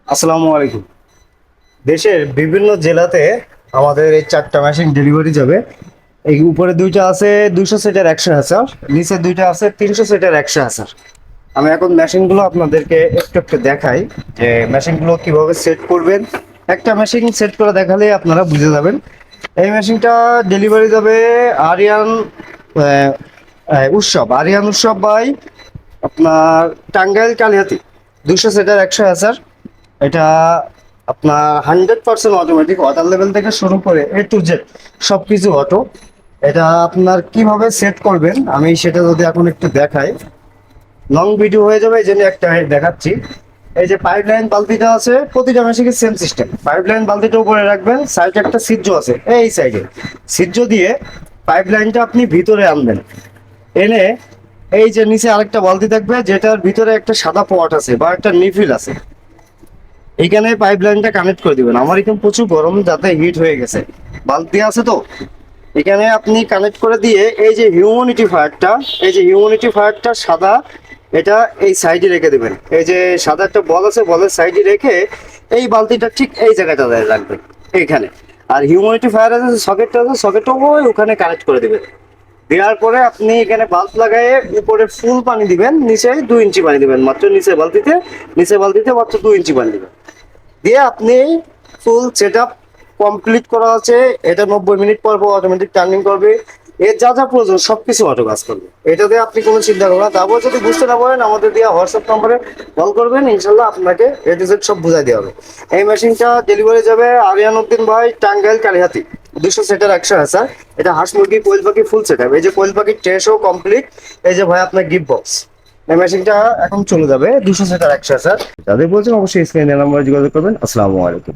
আসসালামু আলাইকুম। দেশের বিভিন্ন জেলাতে আমাদের এই 4টা মেশিন ডেলিভারি যাবে। এই উপরে দুইটা আছে 200 সেটের 100,000, নিচে দুইটা আছে 300 সেটের 100,000। আমি এখন মেশিনগুলো আপনাদেরকে একটু একটু দেখাই যে মেশিনগুলো কিভাবে সেট করবেন। একটা মেশিন সেট করে দেখালে আপনারা বুঝে যাবেন। এই মেশিনটা ডেলিভারি যাবে আরিয়ান আরিয়ান উৎসব বাই আপনার টাঙ্গাইল কালিহাতি। 200 সেটের 100,000। এটা আপনার 100% অটোমেটিক, ওয়াটার লেভেল থেকে শুরু করে A to Z সব কিছু অটো। এটা আপনার কিভাবে সেট করবেন আমি সেটা যদি এখন একটু দেখাই, লং ভিডিও হয়ে যাবে, এই জন্য একটা দেখাচ্ছি। এই যে পাইপলাইন বালতিটা আছে, প্রতিটা মেশিনে সেম সিস্টেম। পাইপলাইন বালতিটা উপরে রাখবেন, সাইডে একটা সিজ্জো আছে, এই সাইডে সিজ্জো দিয়ে পাইপলাইনটা আপনি ভিতরে আনবেন। এনে এই যে নিচে আরেকটা বালতি থাকবে, যেটার ভিতরে একটা সাদা পট আছে বা একটা নিফিল আছে, এইখানে পাইপলাইনটা কানেক্ট করে দিবেন। আমার এখানে প্রচুর গরম, যাতে হিট হয়ে গেছে, বাল্ব দেওয়া আছে তো। এখানে আপনি কানেক্ট করে দিয়ে এই যে হিউমিডিটি ফায়ারটা, এই যে হিউমিডিটি ফায়ারটা সাদা, এটা এই সাইডে রেখে দিবেন। এই যে সাদা একটা বল আছে, বলের সাইডে রেখে এই বালতিটা ঠিক এই জায়গাটা রাখবেন এইখানে। আর হিউমিডিটি ফায়ার আছে, সকেটটা আছে, সকেটটাও ওখানে কানেক্ট করে দিবেন। দেওয়ার পরে আপনি এখানে বাল্ব লাগায়ে উপরে ফুল পানি দিবেন, নিচে 2 ইঞ্চি পানি দিবেন মাত্র, নিচে বালতিতে মাত্র 2 ইঞ্চি পানি দিবেন। দিয়ে আপনি ফুল সেট আপ কমপ্লিট করা আছে। এটা 90 মিনিট পর পর অটোমেটিক টার্নিং করবে। এর যা যা প্রয়োজন সবকিছু অটো কাজ করবে। এটাতে আপনি কোনো চিন্তা করবেন না। তারপর যদি বুঝতে না পারেন আমাদের দেওয়া হোয়াটসঅ্যাপ নম্বরে কল করবেন, ইনশাল্লাহ আপনাকে A to Z সব বুঝাই দেওয়া হবে। এই মেশিনটা ডেলিভারি যাবে আরিয়ান উদ্দিন ভাই, টাঙ্গাইল কালিহাতি। 200 সেটের 100,000। এটা হাঁস মুরগি কোয়েল পাখি ফুল সেট আপ। এই যে কোয়েল পাখির ট্রেসও কমপ্লিট। এই যে ভাই আপনার গিফট বক্স। এই মেশিনটা এখন চলে যাবে 200 সেটের 100,000। যাদের বলছেন অবশ্যই স্ক্রিনে নাম্বারে যোগাযোগ করবেন। আসসালামু আলাইকুম।